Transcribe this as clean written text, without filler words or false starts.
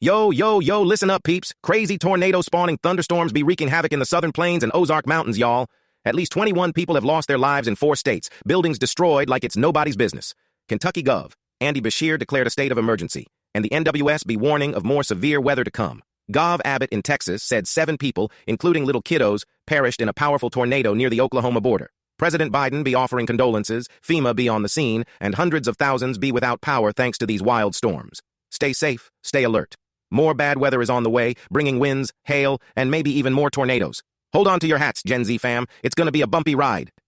Yo, yo, yo, listen up, peeps. Crazy tornado-spawning thunderstorms be wreaking havoc in the southern plains and Ozark Mountains, y'all. At least 21 people have lost their lives in 4 states, buildings destroyed like it's nobody's business. Kentucky Gov. Andy Beshear declared a state of emergency, and the NWS be warning of more severe weather to come. Gov Abbott in Texas said 7 people, including little kiddos, perished in a powerful tornado near the Oklahoma border. President Biden be offering condolences, FEMA be on the scene, and hundreds of thousands be without power thanks to these wild storms. Stay safe, stay alert. More bad weather is on the way, bringing winds, hail, and maybe even more tornadoes. Hold on to your hats, Gen Z fam. It's gonna be a bumpy ride.